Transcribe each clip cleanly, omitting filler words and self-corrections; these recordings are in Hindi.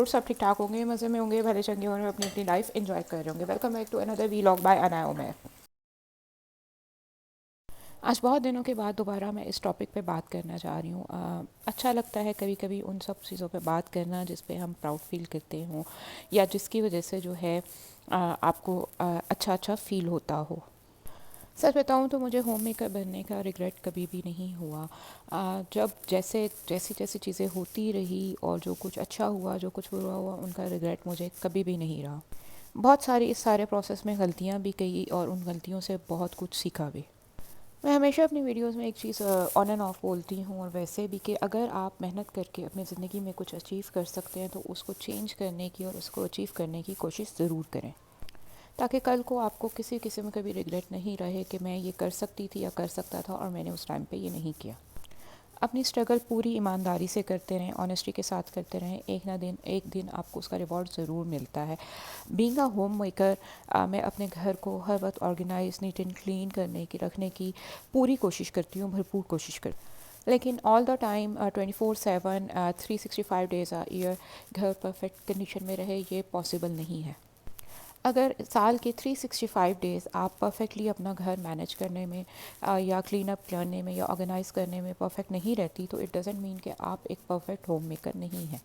ज़रूर सब ठीक ठाक होंगे, मज़े में होंगे, भले चंगे होंगे, अपनी अपनी लाइफ एंजॉय कर रहे होंगे। Welcome back to another vlog by Anaya Umair. आज बहुत दिनों के बाद दोबारा मैं इस टॉपिक पे बात करना चाह रही हूँ। अच्छा लगता है कभी कभी उन सब चीज़ों पे बात करना जिस पे हम प्राउड फील करते हों, या जिसकी वजह से जो है आपको अच्छा अच्छा फील होता हो। सच बताऊँ तो मुझे होम मेकर बनने का रिग्रेट कभी भी नहीं हुआ। जब जैसी जैसी चीज़ें होती रही और जो कुछ अच्छा हुआ जो कुछ बुरा हुआ, उनका रिग्रेट मुझे कभी भी नहीं रहा। बहुत सारी इस सारे प्रोसेस में गलतियाँ भी कई और उन गलतियों से बहुत कुछ सीखा भी। मैं हमेशा अपनी वीडियोस में एक चीज़ ऑन एंड ऑफ बोलती हूँ, और वैसे भी, कि अगर आप मेहनत करके अपनी ज़िंदगी में कुछ अचीव कर सकते हैं तो उसको चेंज करने की और उसको अचीव करने की कोशिश ज़रूर करें, ताकि कल को आपको किसी किस्म का भी रिग्रेट नहीं रहे कि मैं ये कर सकती थी या कर सकता था और मैंने उस टाइम पे ये नहीं किया। अपनी स्ट्रगल पूरी ईमानदारी से करते रहें, ऑनेस्टी के साथ करते रहें। एक दिन आपको उसका रिवॉर्ड ज़रूर मिलता है। बीइंग अ होम मेकर, मैं अपने घर को हर वक्त ऑर्गेनाइज, नीट एंड क्लीन रखने की पूरी कोशिश करती हूँ, भरपूर कोशिश करती। लेकिन all the time 24/7 365 days a year घर परफेक्ट कंडीशन में रहे, ये पॉसिबल नहीं है। अगर साल के 365 डेज़ आप परफेक्टली अपना घर मैनेज करने में या क्लीन अप करने में या ऑर्गेनाइज करने में परफेक्ट नहीं रहती, तो इट डजेंट मीन कि आप एक परफेक्ट होम मेकर नहीं हैं।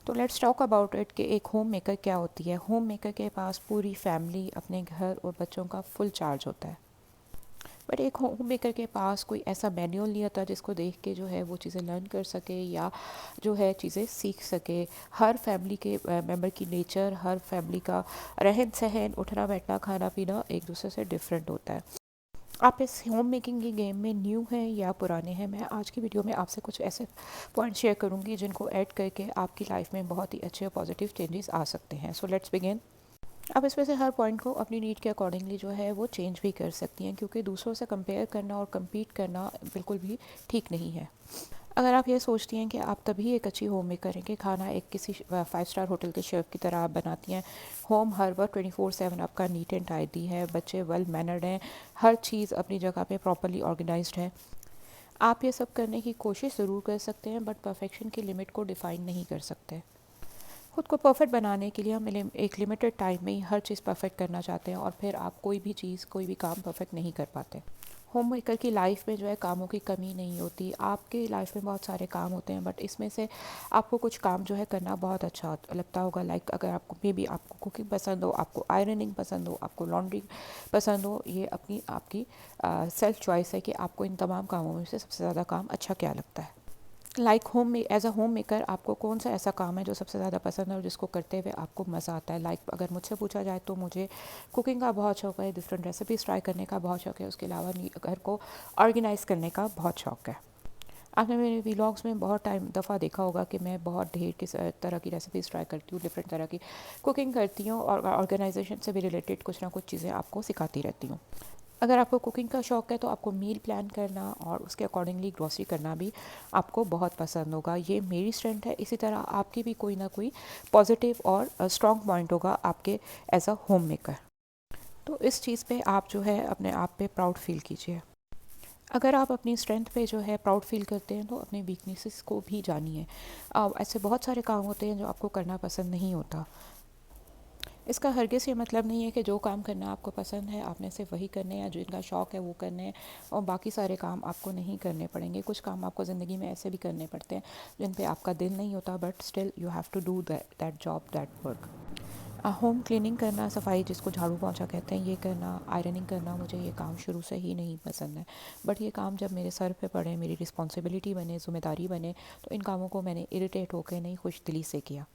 तो लेट्स टॉक अबाउट इट, कि एक होम मेकर क्या होती है। होम मेकर के पास पूरी फैमिली, अपने घर और बच्चों का फुल चार्ज होता है। बट एक होम मेकर के पास कोई ऐसा मैनुअल नहीं होता जिसको देख के जो है वो चीज़ें लर्न कर सके या जो है चीज़ें सीख सके। हर फैमिली के मेंबर की नेचर, हर फैमिली का रहन सहन, उठना बैठना, खाना पीना एक दूसरे से डिफरेंट होता है। आप इस होम मेकिंग की गेम में न्यू हैं या पुराने हैं, मैं आज की वीडियो में आपसे कुछ ऐसे पॉइंट शेयर करूंगी जिनको ऐड करके आपकी लाइफ में बहुत ही अच्छे और पॉजिटिव चेंजेस आ सकते हैं। So let's begin. आप इसमें से हर पॉइंट को अपनी नीड के अकॉर्डिंगली जो है वो चेंज भी कर सकती हैं, क्योंकि दूसरों से कंपेयर करना और कम्पीट करना बिल्कुल भी ठीक नहीं है। अगर आप ये सोचती हैं कि आप तभी एक अच्छी होम मेकर हैं कि खाना एक किसी 5 स्टार होटल के शेफ़ की तरह आप बनाती हैं, होम हर वक्त 24/7 आपका नीट एंड टाइडी है, बच्चे वेल मैनर्ड हैं, हर चीज़ अपनी जगह पे प्रॉपरली ऑर्गेनाइज्ड है, आप ये सब करने की कोशिश ज़रूर कर सकते हैं, बट परफेक्शन की लिमिट को डिफ़ाइन नहीं कर सकते। खुद को परफेक्ट बनाने के लिए हम एक लिमिटेड टाइम में ही हर चीज़ परफेक्ट करना चाहते हैं, और फिर आप कोई भी चीज़, कोई भी काम परफेक्ट नहीं कर पाते। होम मेकर की लाइफ में जो है कामों की कमी नहीं होती। आपकी लाइफ में बहुत सारे काम होते हैं, बट इसमें से आपको कुछ काम जो है करना बहुत अच्छा लगता होगा। लाइक अगर आपको मे बी आपको कुकिंग पसंद हो, आपको आयरनिंग पसंद हो, आपको लॉन्ड्री पसंद हो, ये अपनी आपकी सेल्फ चॉइस है कि आपको इन तमाम कामों में से सबसे ज़्यादा काम अच्छा क्या लगता है। लाइक होम में एज अ होम मेकर आपको कौन सा ऐसा काम है जो सबसे ज़्यादा पसंद है और जिसको करते हुए आपको मज़ा आता है। लाइक अगर मुझसे पूछा जाए तो मुझे कुकिंग का बहुत शौक है, डिफरेंट रेसिपीज़ ट्राई करने का बहुत शौक है, उसके अलावा घर को ऑर्गेनाइज़ करने का बहुत शौक है। आपने मेरे व्लॉग्स में बहुत टाइम दफ़ा देखा होगा कि मैं बहुत ढेर की तरह की रेसिपीज़ ट्राई करती हूँ, डिफरेंट तरह की कुकिंग करती हूँ, और ऑर्गेनाइजेशन से भी रिलेटेड कुछ ना कुछ चीज़ें आपको सिखाती रहती हूँ। अगर आपको कुकिंग का शौक़ है तो आपको मील प्लान करना और उसके अकॉर्डिंगली ग्रॉसरी करना भी आपको बहुत पसंद होगा। ये मेरी स्ट्रेंथ है। इसी तरह आपकी भी कोई ना कोई पॉजिटिव और स्ट्रॉन्ग पॉइंट होगा आपके एज अ होम मेकर। तो इस चीज़ पे आप जो है अपने आप पे प्राउड फील कीजिए। अगर आप अपनी स्ट्रेंथ पे जो है प्राउड फील करते हैं तो अपने वीकनेसेस को भी जानिए। ऐसे बहुत सारे काम होते हैं जो आपको करना पसंद नहीं होता। इसका हरगिज़ ये मतलब नहीं है कि जो काम करना आपको पसंद है आपने सिर्फ वही करने हैं, या जो इनका शौक़ है वो करने हैं, और बाकी सारे काम आपको नहीं करने पड़ेंगे। कुछ काम आपको ज़िंदगी में ऐसे भी करने पड़ते हैं जिन पे आपका दिल नहीं होता, but still you have to do that job, that work. Home cleaning करना, सफाई जिसको झाड़ू पोंछा कहते हैं, ये करना, आयरनिंग करना, मुझे ये काम शुरू से ही नहीं पसंद है। बट ये काम जब मेरे सर पे पड़े, मेरी रिस्पॉन्सिबिलिटी बने, ज़िम्मेदारी बने, तो इन कामों को मैंने इरिटेट होकर नहीं, खुश दिली से किया।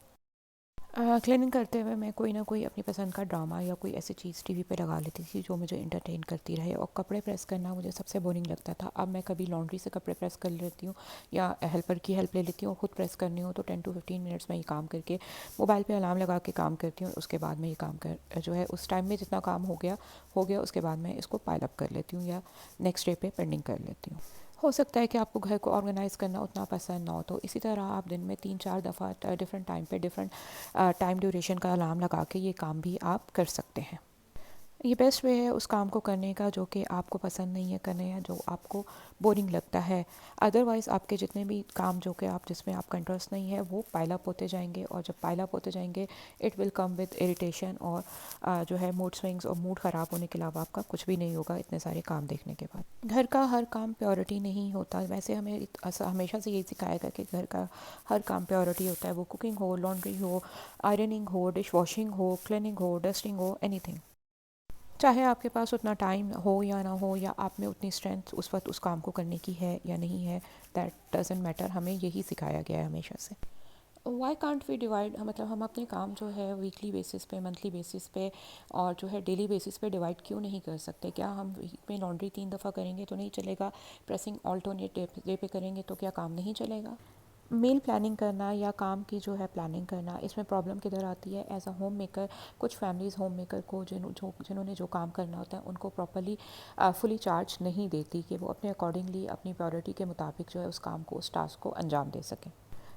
क्लीनिंग करते हुए मैं कोई ना कोई अपनी पसंद का ड्रामा या कोई ऐसी चीज़ टीवी पे लगा लेती थी जो मुझे इंटरटेन करती रहे। और कपड़े प्रेस करना मुझे सबसे बोरिंग लगता था। अब मैं कभी लॉन्ड्री से कपड़े प्रेस कर लेती हूँ या हेल्पर की हेल्प ले लेती हूँ, और ख़ुद प्रेस करनी हो तो 10 to 15 मिनट्स में ये काम करके मोबाइल पे अलार्म लगा के काम करती हूँ। और उसके बाद में ये काम कर जो है उस टाइम में जितना काम हो गया, उसके बाद मैं इसको पाइल अप कर लेती हूँ या नेक्स्ट डे पे पेंडिंग कर लेती हूँ। हो सकता है कि आपको घर को ऑर्गेनाइज़ करना उतना पसंद ना हो, तो इसी तरह आप दिन में 3-4 दफ़ा डिफरेंट टाइम पे डिफरेंट टाइम ड्यूरेशन का अलार्म लगा के ये काम भी आप कर सकते हैं। ये बेस्ट वे है उस काम को करने का जो कि आपको पसंद नहीं है करने या जो आपको बोरिंग लगता है। अदरवाइज़ आपके जितने भी काम जो कि आप जिसमें आपका इंटरेस्ट नहीं है वो पाइल अप होते जाएंगे, और जब पाइल अप होते जाएंगे it will come with irritation, और जो है मूड स्विंग्स और मूड ख़राब होने के अलावा आपका कुछ भी नहीं होगा इतने सारे काम देखने के बाद। घर का हर काम प्योरिटी नहीं होता, वैसे हमें हमेशा से यही सिखाया गया कि घर का हर काम प्योरिटी होता है, वो कुकिंग हो, लॉन्ड्री हो, आयरनिंग हो, डिश वॉशिंग हो, क्लीनिंग हो, डस्टिंग हो, एनीथिंग। चाहे आपके पास उतना टाइम हो या ना हो, या आप में उतनी स्ट्रेंथ उस वक्त उस काम को करने की है या नहीं है, दैट डजेंट मैटर, हमें यही सिखाया गया है हमेशा से। वाई कांट वी डिवाइड, मतलब हम अपने काम जो है वीकली बेसिस पे, मंथली बेसिस पे और जो है डेली बेसिस पे डिवाइड क्यों नहीं कर सकते? क्या हम वीक में लॉन्ड्री 3 दफ़ा करेंगे तो नहीं चलेगा? प्रेसिंग ऑल्टरनेट डे पे करेंगे तो क्या काम नहीं चलेगा? मील प्लानिंग करना या काम की जो है प्लानिंग करना, इसमें प्रॉब्लम किधर आती है? एज अ होम मेकर, कुछ फैमिलीज़ होम मेकर को जिन्होंने जो काम करना होता है उनको प्रॉपरली फुली चार्ज नहीं देती कि वो अपने अकॉर्डिंगली अपनी प्रायोरिटी के मुताबिक जो है उस काम को, उस टास्क को अंजाम दे सकें।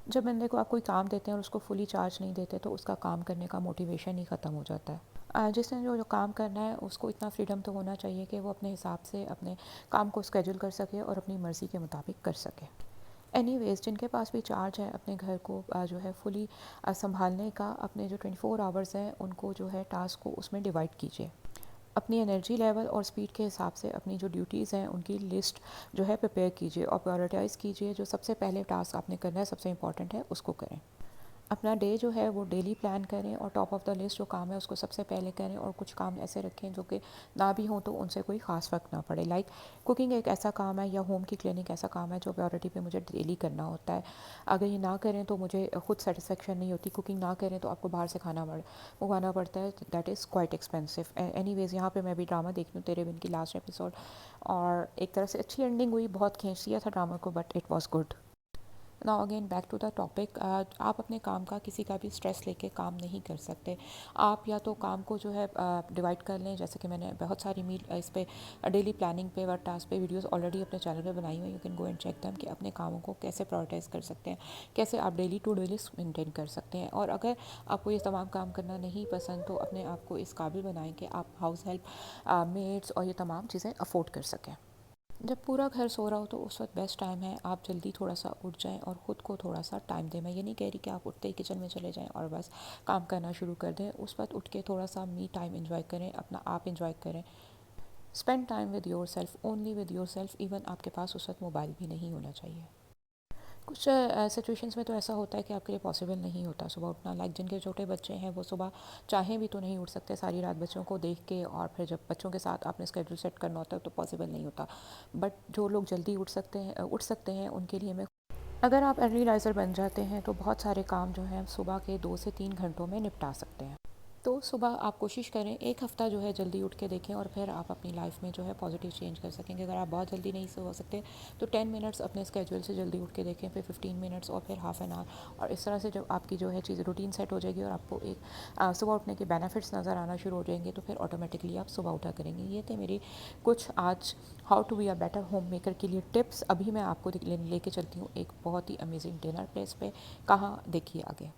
जब बंदे को आप कोई काम देते हैं और उसको फुली चार्ज नहीं देते तो उसका काम करने का मोटिवेशन ही ख़त्म हो जाता है। जिसने जो जो काम करना है उसको इतना फ्रीडम तो होना चाहिए कि वो अपने हिसाब से अपने काम को स्केड्यूल कर सके और अपनी मर्ज़ी के मुताबिक कर सके। एनीवेज़, जिनके पास भी चार्ज है अपने घर को जो है फुली संभालने का, अपने जो 24 आवर्स हैं उनको जो है टास्क को उसमें डिवाइड कीजिए। अपनी एनर्जी लेवल और स्पीड के हिसाब से अपनी जो ड्यूटीज़ हैं उनकी लिस्ट जो है प्रिपेयर कीजिए और प्रायोरिटाइज़ कीजिए। जो सबसे पहले टास्क आपने करना है, सबसे इंपॉर्टेंट है, उसको करें। अपना डे जो है वो डेली प्लान करें और टॉप ऑफ़ द लिस्ट जो काम है उसको सबसे पहले करें, और कुछ काम ऐसे रखें जो कि ना भी हों तो उनसे कोई ख़ास फ़र्क ना पड़े। लाइक कुकिंग एक ऐसा काम है या होम की क्लीनिंग ऐसा काम है जो प्रायोरिटी पे मुझे डेली करना होता है। अगर ये ना करें तो मुझे खुद सेटिस्फेक्शन नहीं होती। कुकिंग ना करें तो आपको बाहर से खाना मंगवाना पड़ता है, that is quite expensive. Anyways, यहाँ पे मैं भी ड्रामा देख रही हूँ, तेरे बिन की लास्ट एपिसोड, और एक तरह से अच्छी एंडिंग हुई, बहुत खींच दिया था ड्रामा को, but it was good. Now again back to the topic. आप अपने काम का किसी का भी स्ट्रेस लेके काम नहीं कर सकते। आप या तो काम को जो है डिवाइड कर लें, जैसे कि मैंने बहुत सारी मील इस पे डेली प्लानिंग पे वर्क टास्क पे वीडियोस ऑलरेडी अपने चैनल पे बनाई हुई है। You can go and check them कि अपने कामों को कैसे प्रायोरिटाइज कर सकते हैं, कैसे आप daily to do list maintain कर सकते हैं। और अगर आपको ये तमाम काम करना नहीं पसंद तो अपने आप को इस काबिल बनाएं कि आप हाउस हेल्प, मेड्स और ये तमाम चीज़ें अफोर्ड कर सकें। जब पूरा घर सो रहा हो तो उस वक्त बेस्ट टाइम है आप जल्दी थोड़ा सा उठ जाएं और ख़ुद को थोड़ा सा टाइम दें। मैं ये नहीं कह रही कि आप उठते ही किचन में चले जाएं और बस काम करना शुरू कर दें। उस वक्त उठ के थोड़ा सा मी टाइम इंजॉय करें, अपना आप इंजॉय करें। Spend time with your self, only with your self. Even आपके पास उस वक्त मोबाइल भी नहीं होना चाहिए। कुछ सिचुएशंस में तो ऐसा होता है कि आपके लिए पॉसिबल नहीं होता सुबह उठना। लाइक जिनके छोटे बच्चे हैं वो सुबह चाहें भी तो नहीं उठ सकते सारी रात बच्चों को देख के, और फिर जब बच्चों के साथ आपने स्केड्यूल सेट करना होता है तो पॉसिबल नहीं होता। बट जो लोग जल्दी उठ सकते हैं उनके लिए मैं, अगर आप अर्ली राइजर बन जाते हैं तो बहुत सारे काम जो हैं सुबह के 2 से 3 घंटों में निपटा सकते हैं। तो सुबह आप कोशिश करें, एक हफ़्ता जो है जल्दी उठ के देखें और फिर आप अपनी लाइफ में जो है पॉजिटिव चेंज कर सकेंगे। अगर आप बहुत जल्दी नहीं सो सकते तो 10 मिनट्स अपने स्केड्यूल से जल्दी उठ के देखें, फिर 15 मिनट्स और फिर हाफ़ एन आवर, और इस तरह से जब आपकी जो है चीज़ रूटीन सेट हो जाएगी और आपको एक सुबह उठने के बेनिफिट्स नज़र आना शुरू हो जाएंगे तो फिर ऑटोमेटिकली आप सुबह उठा करेंगे। ये थे मेरी कुछ आज how to be a better homemaker के लिए टिप्स। अभी मैं आपको लेके चलती हूँ एक बहुत ही अमेजिंग डिनर प्लेस पे। कहाँ, देखिए आगे।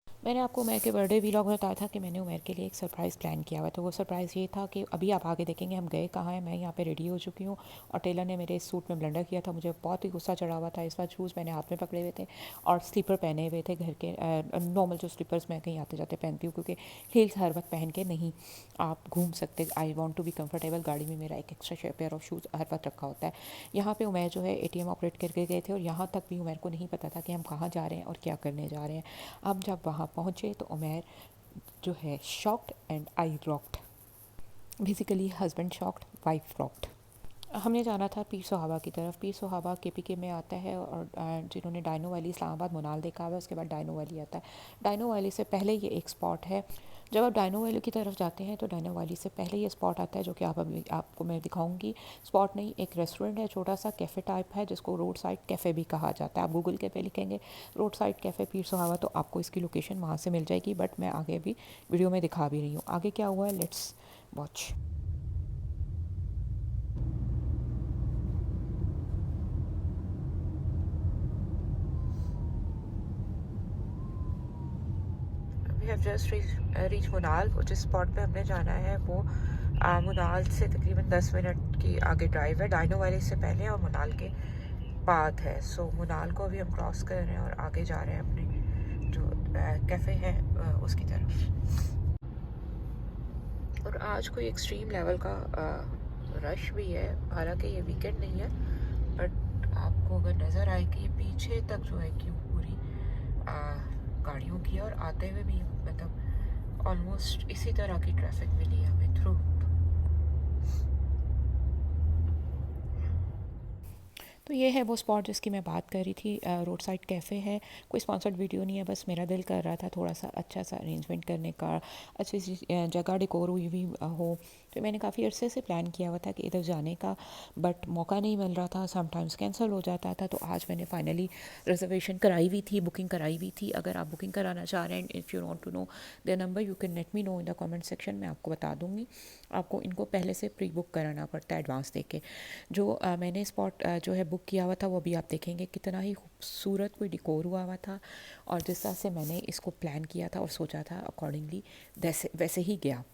मैंने आपको उमर के बर्थडे व्लॉग में बताया था कि मैंने उमर के लिए एक सरप्राइज़ प्लान किया हुआ। तो वो सरप्राइज़ ये था कि अभी आप आगे देखेंगे हम गए कहाँ हैं। मैं यहाँ पे रेडी हो चुकी हूँ और टेलर ने मेरे इस सूट में ब्लेंडर किया था। मुझे बहुत ही गुस्सा चढ़ा हुआ था। इस बार शूज़ मैंने हाथ में पकड़े हुए थे और स्लीपर पहने हुए थे, घर के नॉर्मल जो स्लीपर्स मैं कहीं आते जाते पहनती हूँ, क्योंकि हील्स हर वक्त पहन के नहीं आप घूम सकते। I want to be comfortable. गाड़ी में मेरा एक एक्स्ट्रा पेयर ऑफ शूज़ हर वक्त रखा होता है। यहाँ पे उमर जो है ATM ऑपरेट करके गए थे और यहाँ तक भी उमर को नहीं पता था कि हम कहाँ जा रहे हैं और क्या करने जा रहे हैं। अब जब वहाँ पहुँचे तो उमर जो है shocked and I rocked. Basically husband shocked, wife rocked. हमने जाना था पीर सोहाबा की तरफ। पीर सोहाबा KPK में आता है, और जिन्होंने डायनो वैली इस्लामाबाद मोनाल देखा हुआ है उसके बाद डायनो वैली आता है। डायनो वैली से पहले ये एक स्पॉट है। जब आप डायनो वैली की तरफ जाते हैं तो डायनो वैली से पहले ये स्पॉट आता है जो कि आपको मैं दिखाऊंगी। स्पॉट नहीं, एक रेस्टोरेंट है, छोटा सा कैफ़े टाइप है जिसको रोड साइड कैफ़े भी कहा जाता है। आप गूगल के पे लिखेंगे रोड साइड कैफ़े पीर सोहाबा तो आपको इसकी लोकेशन वहाँ से मिल जाएगी। बट मैं आगे भी वीडियो में दिखा भी रही हूँ। आगे क्या हुआ है, let's watch. We have just reach Monal. जिस स्पॉट पे हमने जाना है वो मुनाल से तकरीबन 10 मिनट की आगे ड्राइव है। डाइनो वैली से पहले और मुनाल के बाद है। सो मुनाल को अभी हम क्रॉस कर रहे हैं और आगे जा रहे हैं अपने जो कैफ़े है उसकी तरफ। और आज कोई एक्सट्रीम लेवल का रश भी है, हालांकि ये वीकेंड नहीं है, बट आपको अगर नज़र आए कि ये पीछे तक जो है क्यों पूरी गाड़ियों की है और आते हुए भी मतलब ऑलमोस्ट इसी तरह की ट्रैफिक मिली है हमें थ्रू। तो ये है वो स्पॉट जिसकी मैं बात कर रही थी, रोड साइड कैफ़े है। कोई स्पॉन्सर्ड वीडियो नहीं है, बस मेरा दिल कर रहा था थोड़ा सा अच्छा सा अरेंजमेंट करने का, अच्छी सी जगह डेकोर हुई हुई हो। तो मैंने काफ़ी अरसे से प्लान किया हुआ था कि इधर जाने का, बट मौका नहीं मिल रहा था, समटाइम्स कैंसिल हो जाता था। तो आज मैंने फाइनली रिजर्वेशन कराई हुई थी, बुकिंग कराई हुई थी। अगर आप बुकिंग कराना चाह रहे हैं, if you want to know the number you can let me know in the comment section, मैं आपको बता दूँगी। आपको इनको पहले से प्री बुक कराना पड़ता है एडवांस दे के। जो मैंने स्पॉट जो है बुक किया हुआ था वो भी आप देखेंगे कितना ही खूबसूरत कोई डिकोर हुआ हुआ था, और जिस तरह से मैंने इसको प्लान किया था और सोचा था अकॉर्डिंगली वैसे वैसे ही गया।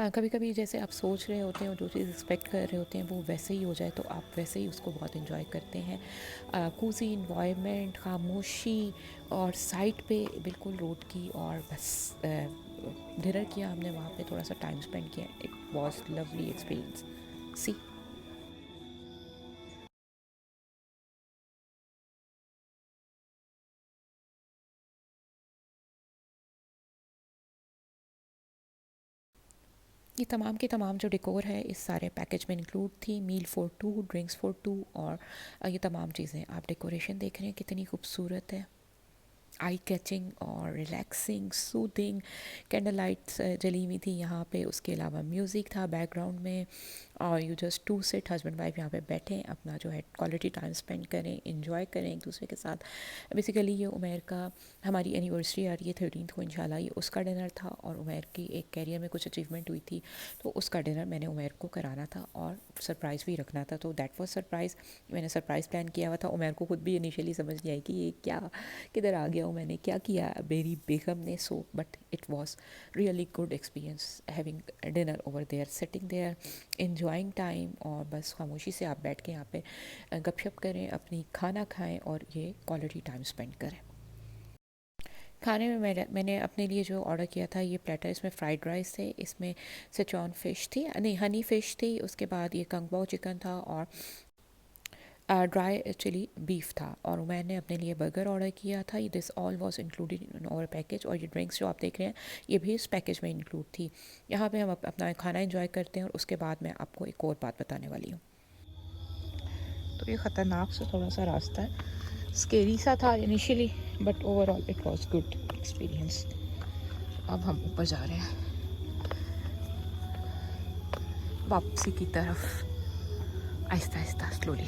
कभी कभी जैसे आप सोच रहे होते हैं और जो चीज़ एक्सपेक्ट कर रहे होते हैं वो वैसे ही हो जाए तो आप वैसे ही उसको बहुत इन्जॉय करते हैं। कूजी इन्वायरमेंट, खामोशी, और साइड पे बिल्कुल रोड की, और बस डिनर किया हमने वहाँ पे, थोड़ा सा टाइम स्पेंड किया। It was lovely experience. See, ये तमाम के तमाम जो डेकोर है इस सारे पैकेज में इंक्लूड थी। Meal for two, drinks for two, और ये तमाम चीज़ें। आप डेकोरेशन देख रहे हैं कितनी खूबसूरत है, आई कैचिंग और रिलैक्सिंग, सूदिंग। कैंडल लाइट्स जली हुई थी यहाँ पे, उसके अलावा म्यूज़िक था बैकग्राउंड में, और you just to sit, husband wife यहाँ पे बैठें, अपना जो है क्वालिटी टाइम स्पेंड करें, इंजॉय करें एक दूसरे के साथ। बेसिकली ये उमेर का, हमारी एनिवर्सरी आ रही है 13th को इंशाल्लाह, ये उसका डिनर था, और उमेर की एक कैरियर में कुछ अचीवमेंट हुई थी तो उसका डिनर मैंने उमेर को कराना था और सरप्राइज़ भी रखना था। तो दैट वाज सरप्राइज़। मैंने सरप्राइज़ प्लान किया हुआ था। उमेर को खुद भी इनिशियली समझ नहीं आई कि ये क्या, किधर आ गया हूँ, मैंने क्या किया मेरी बेगम ने। So but it was really good experience having dinner over there, sitting there, enjoying time, और बस खामोशी से आप बैठ के यहाँ पे गपशप करें, अपनी खाना खाएं और ये क्वालिटी टाइम स्पेंड करें। खाने में मैंने अपने लिए जो ऑर्डर किया था ये प्लेटर, इसमें फ्राइड राइस थे, इसमें सिचुआन फ़िश थी, नहीं हनी फ़िश थी, उसके बाद ये कंगबाओ चिकन था, और ड्राई चिली बीफ था, और मैंने अपने लिए बर्गर ऑर्डर किया था। This all was included in our package, और ये ड्रिंक्स जो आप देख रहे हैं ये भी इस पैकेज में इंक्लूड थी। यहाँ पे हम अपना खाना एंजॉय करते हैं, और उसके बाद मैं आपको एक और बात बताने वाली हूँ। तो ये ख़तरनाक सा थोड़ा सा रास्ता है, स्केरी सा था initially, but overall it was good experience. अब हम ऊपर जा रहे हैं वापसी की तरफ, आहिस्ता आहिस्ता स्लोली।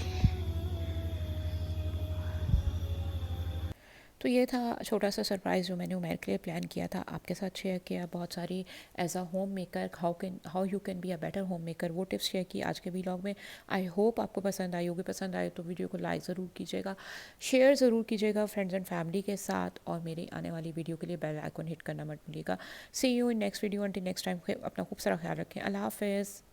तो ये था छोटा सा सरप्राइज़ जो मैंने उमेर के लिए प्लान किया था, आपके साथ शेयर किया। बहुत सारी as a homemaker how you can be a better homemaker, वो टिप्स शेयर की आज के व्लॉग में। आई होप आपको पसंद आई होगी। पसंद आए तो वीडियो को लाइक ज़रूर कीजिएगा, शेयर ज़रूर कीजिएगा फ्रेंड्स एंड फैमिली के साथ, और मेरी आने वाली वीडियो के लिए बेल आइकन हिट करना मत भूलिएगा। See you in next video, until next time. अपना खूब सारा ख्याल रखें। अल्लाह हाफ़िज़।